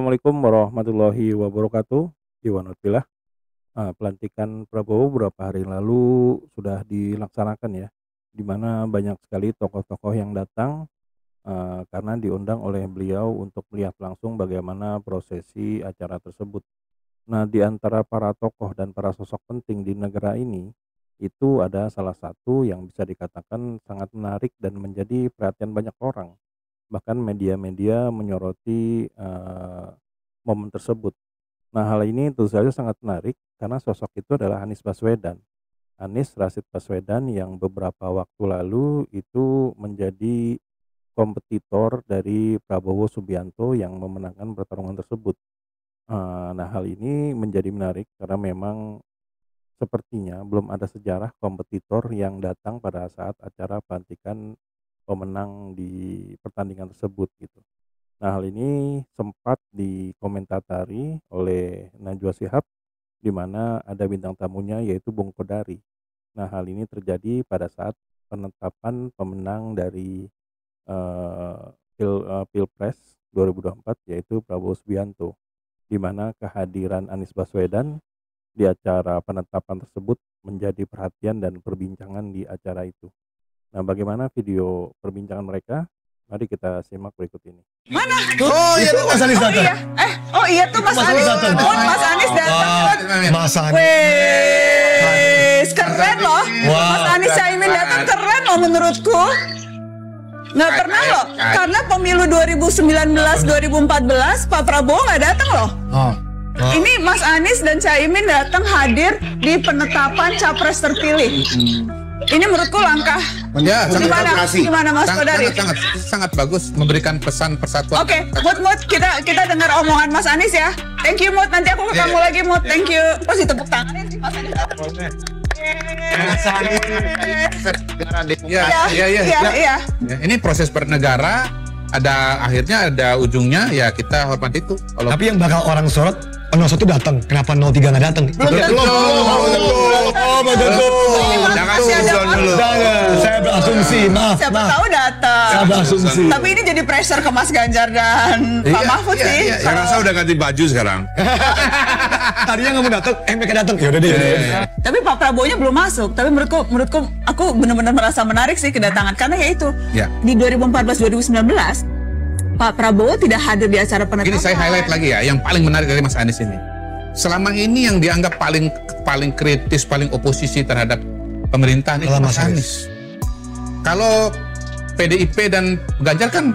Assalamualaikum warahmatullahi wabarakatuh. Iwanutillah. Pelantikan Prabowo beberapa hari lalu sudah dilaksanakan ya, di mana banyak sekali tokoh-tokoh yang datang karena diundang oleh beliau untuk melihat langsung bagaimana prosesi acara tersebut. Nah, di antara para tokoh dan para sosok penting di negara ini, itu ada salah satu yang bisa dikatakan sangat menarik dan menjadi perhatian banyak orang. Bahkan media-media menyoroti momen tersebut. Nah, hal ini tentu saja sangat menarik karena sosok itu adalah Anies Baswedan. Anies Rashid Baswedan yang beberapa waktu lalu itu menjadi kompetitor dari Prabowo Subianto yang memenangkan pertarungan tersebut. Nah, hal ini menjadi menarik karena memang sepertinya belum ada sejarah kompetitor yang datang pada saat acara pelantikan pemenang di pertandingan tersebut gitu. Nah, hal ini sempat dikomentari oleh Najwa Shihab di mana ada bintang tamunya yaitu Bung Kodari. Nah, hal ini terjadi pada saat penetapan pemenang dari eh, Pilpres 2024 yaitu Prabowo Subianto, di mana kehadiran Anies Baswedan di acara penetapan tersebut menjadi perhatian dan perbincangan di acara itu. Nah, bagaimana video perbincangan mereka? Mari kita simak berikut ini. Mana? Oh iya tuh Mas Anies datang. Oh iya tuh Mas Anies datang. Mas Anies datang. Mas Anies. Wes, keren loh. Mas Anies Caimin datang keren loh menurutku. Nggak pernah loh, karena pemilu 2019-2014 Pak Prabowo nggak datang loh. Ini Mas Anies dan Caimin datang hadir di penetapan capres terpilih. Ini menurutku langkah. Ya, Gimana Mas Kodari? Sangat bagus memberikan pesan persatuan. Oke, Mut, kita dengar omongan Mas Anies ya. Thank you Mut, nanti aku ke kamu lagi Mut. Thank you. Terus ditepuk tangannya sih Mas Anies. Iya. Ini proses bernegara, akhirnya ada ujungnya, ya kita hormati itu. Tapi yang bakal orang sorot, 01 datang. Kenapa 03 nggak datang? Belum. Saya berasumsi, maaf. Siapa tahu datang. Saya berasumsi. Tapi ini jadi pressure ke Mas Ganjar dan Pak Mahfud sih. Saya rasa udah ganti baju sekarang. Tadinya nggak mau datang, mereka datang. Ya udah deh. Tapi Pak Prabowo-nya belum masuk. Tapi menurutku aku benar-benar merasa menarik sih kedatangan karena ya itu. Di 2014-2019 Pak Prabowo tidak hadir di acara penetapan. Ini saya highlight lagi ya, yang paling menarik dari Mas Anies ini. Selama ini yang dianggap paling kritis, paling oposisi terhadap pemerintahan itu Mas Anies. Kalau PDIP dan Ganjar kan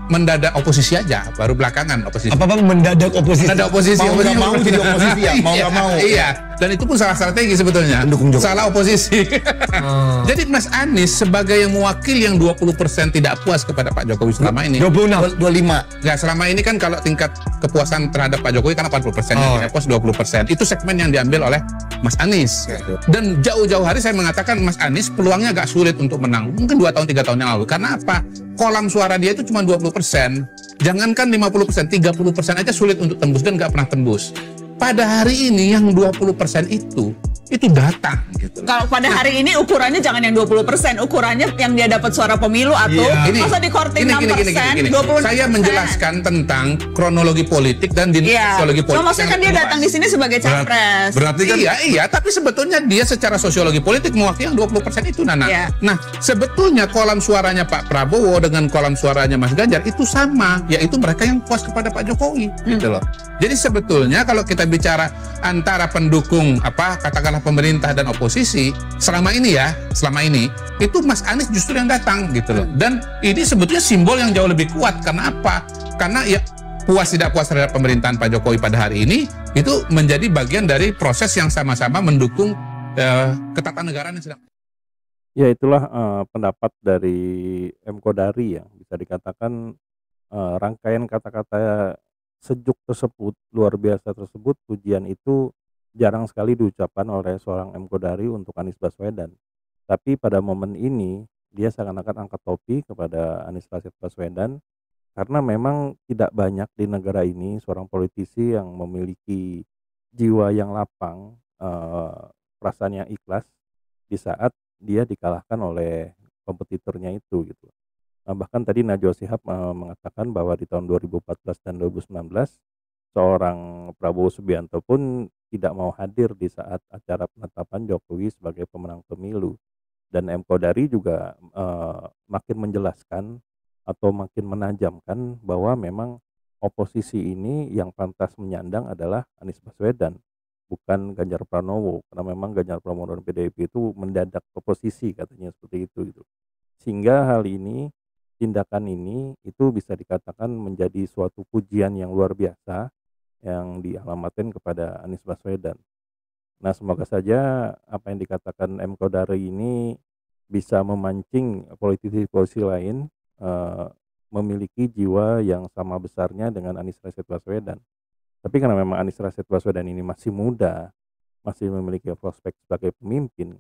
mendadak oposisi aja, baru belakangan oposisi. Apa bang mendadak oposisi? Mendadak oposisi. Mau nggak mau jadi oposisi ya? Mau nggak mau? Iya. Dan itu pun salah strategi sebetulnya. Salah oposisi. Jadi Mas Anies sebagai yang mewakili yang 20% tidak puas kepada Pak Jokowi selama ini. 26, 25. Ya selama ini kan kalau tingkat kepuasan terhadap Pak Jokowi kan 80%, yang tidak puas 20%. Itu segmen yang diambil oleh Mas Anies. Dan jauh-jauh hari saya mengatakan Mas Anies peluangnya agak sulit untuk menang. Mungkin 2 tahun 3 tahun yang lalu. Karena apa? Kolam suara dia itu cuma 20%. Jangankan 50%, 30% aja sulit untuk tembus dan nggak pernah tembus. Pada hari ini yang 20% itu datang gitu. Kalau pada hari ini ukurannya jangan yang 20%, ukurannya yang dia dapat suara pemilu atau masa di korting 6%, 20%. Saya menjelaskan tentang kronologi politik dan sosiologi politik. Maksudnya kan dia datang di sini sebagai capres. Berarti kan iya, tapi sebetulnya dia secara sosiologi politik mewakili yang 20% itu, Nana. Nah, sebetulnya kolam suaranya Pak Prabowo dengan kolam suaranya Mas Ganjar itu sama, yaitu mereka yang puas kepada Pak Jokowi, gitu loh. Jadi sebetulnya kalau kita bicara antara pendukung katakanlah pemerintah dan oposisi selama ini itu Mas Anies justru yang datang gitu loh. Dan ini sebetulnya simbol yang jauh lebih kuat. Karena apa? Karena ya puas tidak puas terhadap pemerintahan Pak Jokowi pada hari ini itu menjadi bagian dari proses yang sama-sama mendukung ketatanegaraan yang sedang. Ya, itulah pendapat dari M. Kodari yang bisa dikatakan rangkaian kata-kata sejuk tersebut, luar biasa tersebut, pujian itu jarang sekali diucapkan oleh seorang M. Kodari untuk Anies Baswedan. Tapi pada momen ini dia seakan-akan angkat topi kepada Anies Rashid Baswedan karena memang tidak banyak di negara ini seorang politisi yang memiliki jiwa yang lapang, perasaan yang ikhlas di saat dia dikalahkan oleh kompetitornya itu gitu. Bahkan tadi Najwa Shihab mengatakan bahwa di tahun 2014 dan 2019 seorang Prabowo Subianto pun tidak mau hadir di saat acara penetapan Jokowi sebagai pemenang pemilu. Dan M. Kodari juga makin menjelaskan atau makin menajamkan bahwa memang oposisi ini yang pantas menyandang adalah Anies Baswedan, bukan Ganjar Pranowo, karena memang Ganjar Pranowo dan PDIP itu mendadak oposisi katanya seperti itu gitu. Sehingga hal ini, tindakan ini itu bisa dikatakan menjadi suatu pujian yang luar biasa yang dialamatkan kepada Anies Baswedan. Nah, semoga saja apa yang dikatakan M. Kodari ini bisa memancing politisi-politisi lain memiliki jiwa yang sama besarnya dengan Anies Rashid Baswedan. Tapi karena memang Anies Rashid Baswedan ini masih muda, masih memiliki prospek sebagai pemimpin,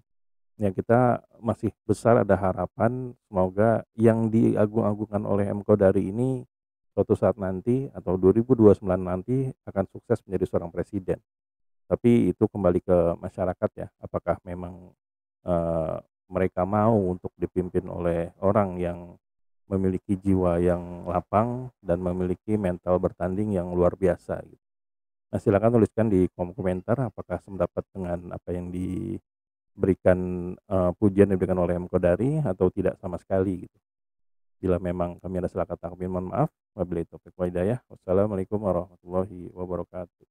ya kita masih besar ada harapan semoga yang diagung-agungkan oleh M. Kodari ini suatu saat nanti atau 2029 nanti akan sukses menjadi seorang presiden. Tapi itu kembali ke masyarakat ya, apakah memang mereka mau untuk dipimpin oleh orang yang memiliki jiwa yang lapang dan memiliki mental bertanding yang luar biasa gitu. Nah, silakan tuliskan di kolom komentar apakah sependapat dengan apa yang diberikan pujian yang diberikan oleh M. Kodari atau tidak sama sekali gitu. Bila memang kami ada salah kata, kami mohon maaf. Wabillahi taufiq wal hidayah. Wassalamualaikum warahmatullahi wabarakatuh.